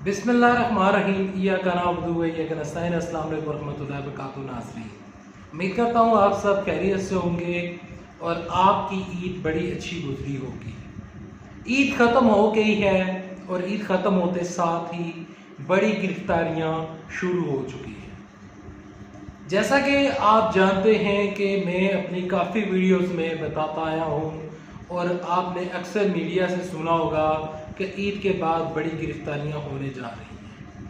बिस्मिल्लाहिर्रहमानिर्रहीम। इय्याका नअबुदु व इय्याका नस्तईन। अस्सलाम वालेकुम वरहमतुल्लाहि वबरकातुहू। नाज़रीन, उम्मीद करता हूँ आप सब खैरियत से होंगे और आपकी ईद बड़ी अच्छी गुजरी होगी। ईद ख़त्म हो गई है और ईद ख़त्म होते साथ ही बड़ी गिरफ्तारियाँ शुरू हो चुकी हैं। जैसा कि आप जानते हैं कि मैं अपनी काफ़ी वीडियोस में बताता आया हूँ और आपने अक्सर मीडिया से सुना होगा कि ईद के बाद बड़ी गिरफ्तारियां होने जा रही हैं।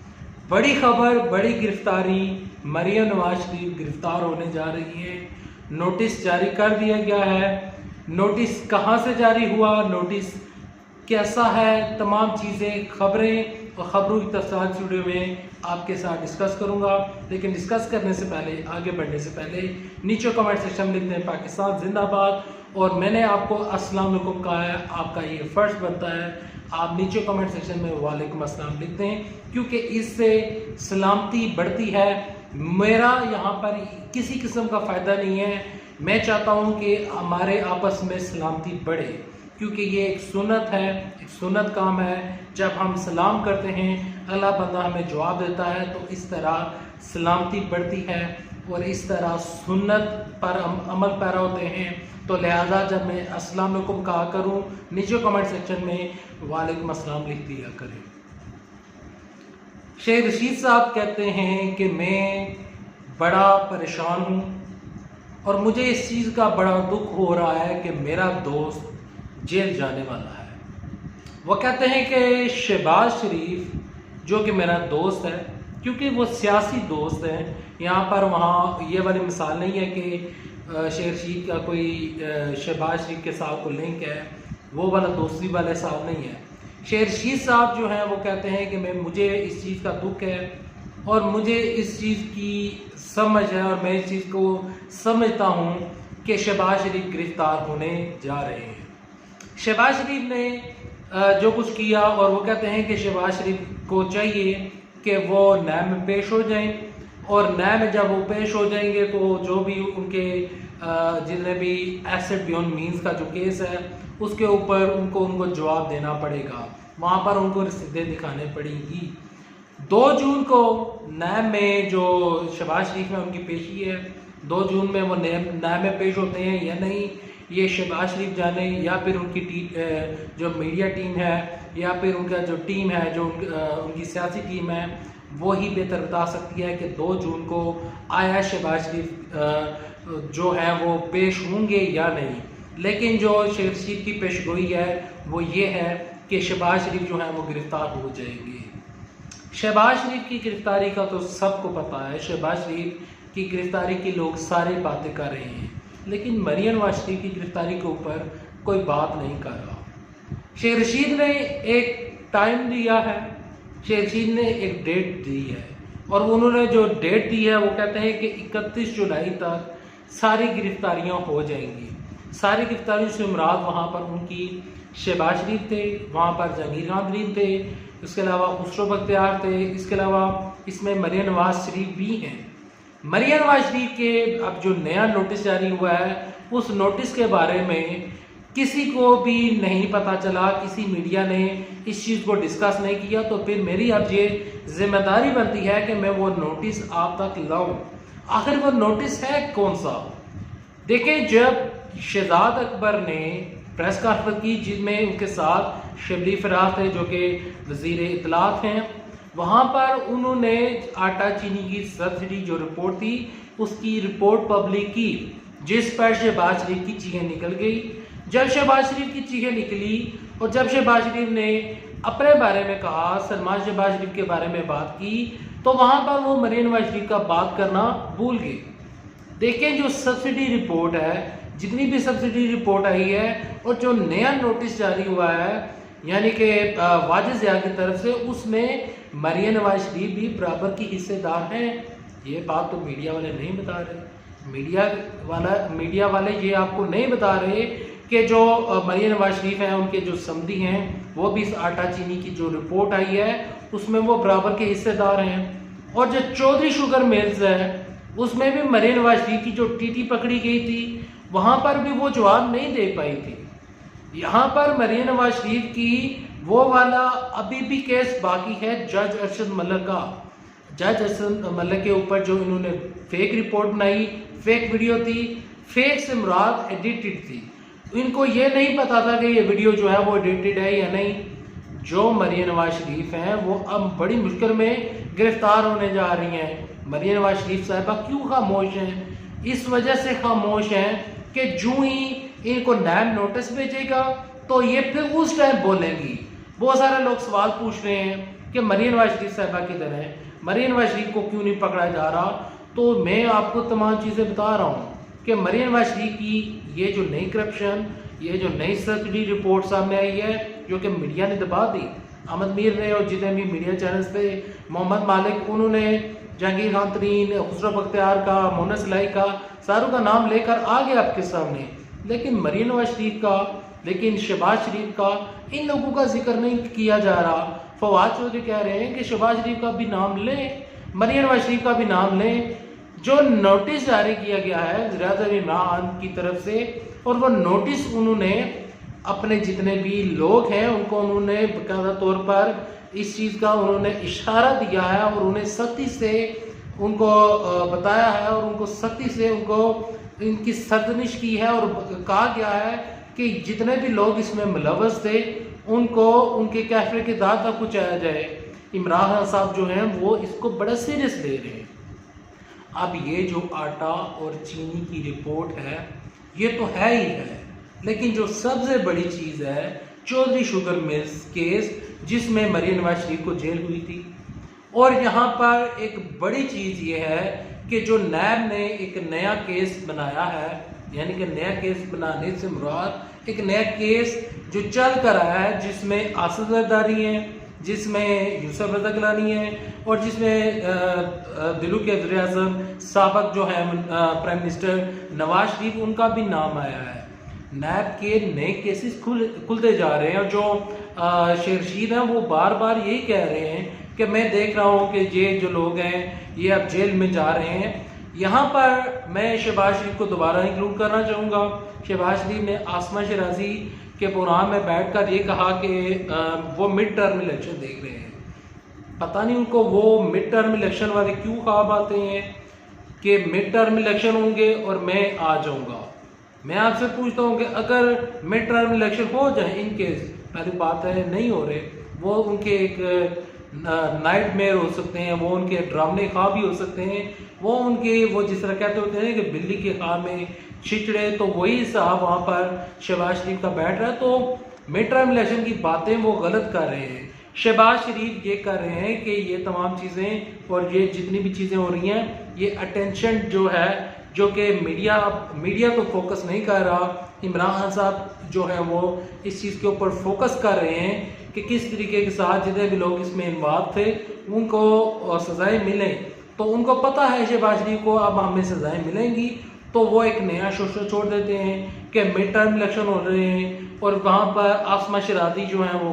बड़ी खबर, बड़ी गिरफ्तारी, मरियम नवाज शरीफ गिरफ्तार होने जा रही है। नोटिस जारी कर दिया गया है। नोटिस कहां से जारी हुआ, नोटिस कैसा है, तमाम चीज़ें, खबरें और ख़बरों की तफसीलात वीडियो में आपके साथ डिस्कस करूंगा। लेकिन डिस्कस करने से पहले, आगे बढ़ने से पहले नीचे कमेंट सेक्शन में लिखते हैं पाकिस्तान जिंदाबाद। और मैंने आपको अस्सलाम वालेकुम कहा है, आपका ये फ़र्ज बनता है आप नीचे कमेंट सेक्शन में वालेकुम अस्सलाम लिखते हैं, क्योंकि इससे सलामती बढ़ती है। मेरा यहाँ पर किसी किस्म का फ़ायदा नहीं है। मैं चाहता हूँ कि हमारे आपस में सलामती बढ़े, क्योंकि ये एक सुन्नत है, एक सुन्नत काम है। जब हम सलाम करते हैं, अगला बंदा हमें जवाब देता है, तो इस तरह सलामती बढ़ती है और इस तरह सुन्नत पर हम अमल पैरा होते हैं। तो लिहाजा जब मैं अस्सलाम वालेकुम कहा करूँ, नीचे कमेंट सेक्शन में वालेकुम अस्सलाम लिख दिया करें। शेख रशीद साहब कहते हैं कि मैं बड़ा परेशान हूँ और मुझे इस चीज़ का बड़ा दुख हो रहा है कि मेरा दोस्त जेल जाने वाला है। वो कहते हैं कि शहबाज शरीफ जो कि मेरा दोस्त है, क्योंकि वो सियासी दोस्त हैं, यहाँ पर वहाँ ये वाली मिसाल नहीं है कि शेख रशीद का कोई शहबाज शरीफ के साथ कोई लिंक है, वो वाला दोस्ती वाले साहब नहीं है। शेख रशीद साहब जो हैं वो कहते हैं कि मुझे इस चीज़ का दुख है और मुझे इस चीज़ की समझ है और मैं इस चीज़ को समझता हूँ कि शहबाज शरीफ गिरफ्तार होने जा रहे हैं। शहबाज शरीफ ने जो कुछ किया, और वो कहते हैं कि शहबाज शरीफ को चाहिए कि वो न्याय में पेश हो जाएं, और न्याय में जब वो पेश हो जाएंगे तो जो भी उनके जितने भी एसेट बियॉन्ड मींस का जो केस है उसके ऊपर उनको जवाब देना पड़ेगा। वहाँ पर उनको रसीदें दिखाने पड़ेंगी। 2 जून को न्याय में जो शहबाज शरीफ में उनकी पेशी है, 2 जून में वो न्याय में पेश होते हैं या नहीं, ये शहबाज शरीफ जाने, या फिर उनकी जो मीडिया टीम है, या फिर उनका जो टीम है, जो उनकी सियासी टीम है, वो ही बेहतर बता सकती है कि 2 जून को आया शहबाज शरीफ जो है वो पेश होंगे या नहीं। लेकिन जो शेख रशीद की पेशगोई है वो ये है कि शहबाज शरीफ जो है वो गिरफ्तार हो जाएंगे। शहबाज शरीफ की गिरफ्तारी का तो सबको पता है। शहबाज शरीफ की गिरफ्तारी की लोग सारी बातें कर रहे हैं, लेकिन मरियम नवाज शरीफ की गिरफ्तारी के ऊपर कोई बात नहीं कर रहा। शेख रशीद ने एक टाइम दिया है, शेख रशीद ने एक डेट दी है, और उन्होंने जो डेट दी है वो कहते हैं कि 31 जुलाई तक सारी गिरफ्तारियां हो जाएंगी। सारी गिरफ्तारियों से मुराद वहाँ पर उनकी शहबाज शरीफ थे, वहाँ पर जहांगीर खान थे, इसके अलावा खुसरो बख्तियार थे, इसके अलावा इसमें मरियम नवाज शरीफ भी हैं। मरियम नवाज शरीफ के अब जो नया नोटिस जारी हुआ है, उस नोटिस के बारे में किसी को भी नहीं पता चला, किसी मीडिया ने इस चीज़ को डिस्कस नहीं किया। तो फिर मेरी अब ये जिम्मेदारी बनती है कि मैं वो नोटिस आप तक लाऊं। आखिर वो नोटिस है कौन सा? देखें, जब शहजाद अकबर ने प्रेस कॉन्फ्रेंस की जिसमें उनके साथ शबली फराज थे जो कि वजीर इत्तलात हैं, वहाँ पर उन्होंने आटा चीनी की सब्सिडी जो रिपोर्ट थी उसकी रिपोर्ट पब्लिक की, जिस पर शहबाज शरीफ की चीखें निकल गई। जब शहबाज शरीफ की चीखें निकली और जब शहबाज शरीफ ने अपने बारे में कहा, सलमान शहबाज शरीफ के बारे में बात की, तो वहाँ पर वो मरियम नवाज शरीफ का बात करना भूल गए। देखें, जो सब्सिडी रिपोर्ट है, जितनी भी सब्सिडी रिपोर्ट आई है और जो नया नोटिस जारी हुआ है यानी कि वाजिद ज़िया की तरफ से, उसमें मरियम नवाज शरीफ भी बराबर की हिस्सेदार हैं। ये बात तो मीडिया वाले नहीं बता रहे। मीडिया वाले ये आपको नहीं बता रहे कि जो मरियम नवाज शरीफ हैं, उनके जो समधी हैं, वो भी इस आटा चीनी की जो रिपोर्ट आई है उसमें वो बराबर के हिस्सेदार हैं। और जो चौधरी शुगर मिल्स है उसमें भी मरियम नवाज शरीफ की जो टीटी पकड़ी गई थी, वहाँ पर भी वो जवाब नहीं दे पाई थी। यहाँ पर मरियम नवाज शरीफ की वो वाला अभी भी केस बाकी है जज अरशद मलिक का। जज अरशद मलिक के ऊपर जो इन्होंने फेक रिपोर्ट बनाई, फेक वीडियो थी, फेक से मुराद एडिटेड थी। इनको ये नहीं पता था कि ये वीडियो जो है वो एडिटेड है या नहीं। जो मरियम नवाज शरीफ हैं वो अब बड़ी मुश्किल में गिरफ्तार होने जा रही हैं। मरियम नवाज शरीफ साहिबा क्यों खामोश हैं? इस वजह से खामोश हैं कि जो ही इनको नैब नोटिस भेजेगा तो ये फिर उस टाइम बोलेंगी। बहुत सारे लोग सवाल पूछ रहे हैं कि मरियम नवाज शरीफ साहिबा किधर है, मरियम नवाज शरीफ को क्यों नहीं पकड़ा जा रहा। तो मैं आपको तमाम चीज़ें बता रहा हूँ कि मरियम नवाज शरीफ की ये जो नई करप्शन, ये जो नई सर्जरी रिपोर्ट सामने आई है जो कि मीडिया ने दबा दी, अहमद मीर ने और जितने भी मीडिया चैनल्स थे, मोहम्मद मालिक, उन्होंने जहांगीर खान तरीन, खुसरो बख्तियार का, मोहम्मद सलाई का, सारों का नाम लेकर आ गया आपके सामने। लेकिन मरियम नवाज शरीफ का, लेकिन शहबाज शरीफ का, इन लोगों का जिक्र नहीं किया जा रहा। फवाद चौधरी कह रहे हैं कि शहबाज शरीफ का भी नाम लें, मरियम नवाज शरीफ का भी नाम लें। जो नोटिस जारी किया गया है वज़ीर-ए-आज़म इमरान की तरफ से, और वो नोटिस उन्होंने अपने जितने भी लोग हैं उनको उन्होंने बाकायदा तौर पर इस चीज़ का उन्होंने इशारा दिया है और उन्हें सख्ती से उनको बताया है और उनको सख्ती से उनको इनकी सरजनिश की है और कहा गया है कि जितने भी लोग इसमें मुलव्वस थे उनको उनके कैफे के दाद तक पहुँचाया जाए। इमरान खान साहब जो हैं वो इसको बड़ा सीरियस ले रहे हैं। अब ये जो आटा और चीनी की रिपोर्ट है ये तो है ही है, लेकिन जो सबसे बड़ी चीज़ है चौधरी शुगर मिल्स केस, जिसमें मरियम नवाज शरीफ को जेल हुई थी। और यहाँ पर एक बड़ी चीज़ ये है कि जो नैब ने एक नया केस बनाया है, यानी कि नया केस बनाने से मुराद एक नया केस जो चल कर आया है, जिसमें आसिफ जरदारी हैं, जिसमें यूसुफ रज़ा गिलानी है और जिसमें दिल्ली के वज़ीर-ए-आज़म साबिक़ जो है प्राइम मिनिस्टर नवाज शरीफ, उनका भी नाम आया है। नैब के नए केसेस खुलते जा रहे हैं और जो शेख रशीद हैं वो बार बार यही कह रहे हैं कि मैं देख रहा हूँ कि ये जो लोग हैं ये अब जेल में जा रहे हैं। यहाँ पर मैं शहबाज शरीफ को दोबारा इंक्लूड करना चाहूँगा। शहबाज शरीफ ने आसमा शराजी के प्रोग्राम में बैठकर ये कहा कि वो मिड टर्म इलेक्शन देख रहे हैं। पता नहीं उनको वो मिड टर्म इलेक्शन वाले क्यों ख्वाब आते हैं कि मिड टर्म इलेक्शन होंगे और मैं आ जाऊँगा। मैं आपसे पूछता हूँ कि अगर मिड टर्म इलेक्शन हो जाए, इन केस पहली बात है नहीं हो रहे, वो उनके एक नाइटमेयर हो सकते हैं, वो उनके ड्रामने ख्वाब भी हो सकते हैं, वो जिस तरह कहते होते हैं कि बिल्ली के ख्वाब में छिचड़े, तो वही साहब वहाँ पर शहबाज शरीफ का बैठ रहा है। तो मिड टर्म इलेक्शन की बातें वो गलत कर रहे हैं। शहबाज शरीफ ये कर रहे हैं कि ये तमाम चीज़ें और ये जितनी भी चीज़ें हो रही हैं, ये अटेंशन जो है, जो कि मीडिया तो फोकस नहीं कर रहा। इमरान खान साहब जो है वो इस चीज़ के ऊपर फोकस कर रहे हैं कि किस तरीके के साथ जितने भी लोग इसमें इन्वॉल्व थे उनको सज़ाएं मिलें। तो उनको पता है शहबाज शरीफ को अब हमें सज़ाएं मिलेंगी, तो वो एक नया शोशा छोड़ देते हैं कि मिड टर्म इलेक्शन हो रहे हैं और वहाँ पर आसमा शरादी जो है वो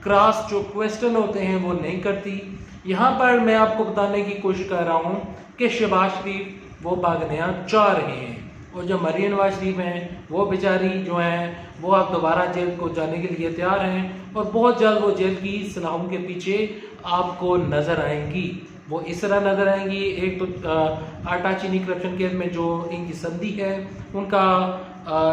क्रॉस जो क्वेश्चन होते हैं वो नहीं करती। यहाँ पर मैं आपको बताने की कोशिश कर रहा हूँ कि शहबाज शरीफ वो भागना चाह रहे हैं और जो मरियम नवाज शरीफ हैं वो बेचारी जो हैं वो अब दोबारा जेल को जाने के लिए तैयार हैं और बहुत जल्द वो जेल की सलाखों के पीछे आपको नज़र आएंगी। वो इस तरह नज़र आएंगी, एक तो आटा चीनी करप्शन केस में जो इनकी संधि है उनका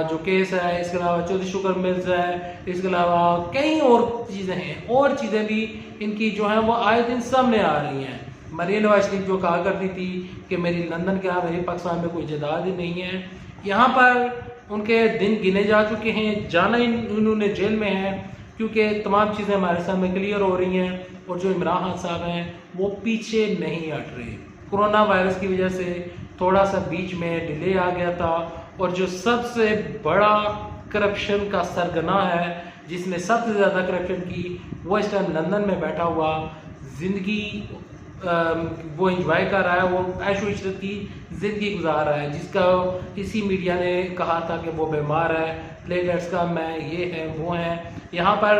जो केस है, इसके अलावा चौधरी शुगर मिल्स है, इसके अलावा कई और चीज़ें हैं, और चीज़ें भी इनकी जो हैं वो आए दिन सामने आ रही हैं। मरियम नवाज शरीफ जो कहा करती थी कि मेरी लंदन क्या, मेरी पाकिस्तान में कोई जायदाद ही नहीं है, यहाँ पर उनके दिन गिने जा चुके हैं, जाना इन्होंने जेल में है, क्योंकि तमाम चीज़ें हमारे सामने क्लियर हो रही हैं और जो इमरान खान साहब हैं वो पीछे नहीं हट रहे। कोरोना वायरस की वजह से थोड़ा सा बीच में डिले आ गया था और जो सबसे बड़ा करप्शन का सरगना है, जिसने सबसे ज़्यादा करप्शन की, वो इस टाइम लंदन में बैठा हुआ ज़िंदगी वो एंजॉय कर रहा है, वो ऐशो इशरत की ज़िंदगी गुजार रहा है, जिसका इसी मीडिया ने कहा था कि वो बीमार है, प्लेटलेट्स कम है, ये है वो है। यहाँ पर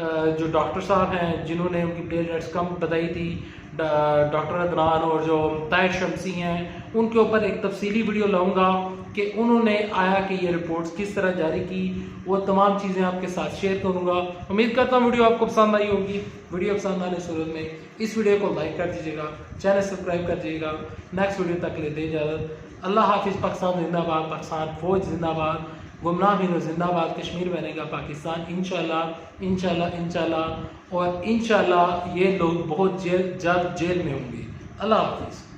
जो डॉक्टर साहब हैं जिन्होंने उनकी प्लेटलेट्स कम बताई थी, डॉक्टर अदनान और जो ताहिर शमसी हैं, उनके ऊपर एक तफसीली वीडियो लाऊंगा कि उन्होंने आया कि ये रिपोर्ट्स किस तरह जारी की, वो तमाम चीज़ें आपके साथ शेयर करूंगा। उम्मीद करता हूँ वीडियो आपको पसंद आई होगी। वीडियो पसंद आने सूरत में इस वीडियो को लाइक कर दीजिएगा, चैनल सब्सक्राइब कर दीजिएगा। नेक्स्ट वीडियो तक लेते इजाज़त। अल्लाह हाफिज़। पाकिस्तान जिंदाबाद, पाकिस्तान फौज जिंदाबाद, गुमनाह बिन जिंदाबाद, कश्मीर बनेगा पाकिस्तान इंशाल्लाह इंशाल्लाह इंशाल्लाह। और इंशाल्लाह ये लोग बहुत जल्द जेल में होंगे। अल्लाह हाफिज़।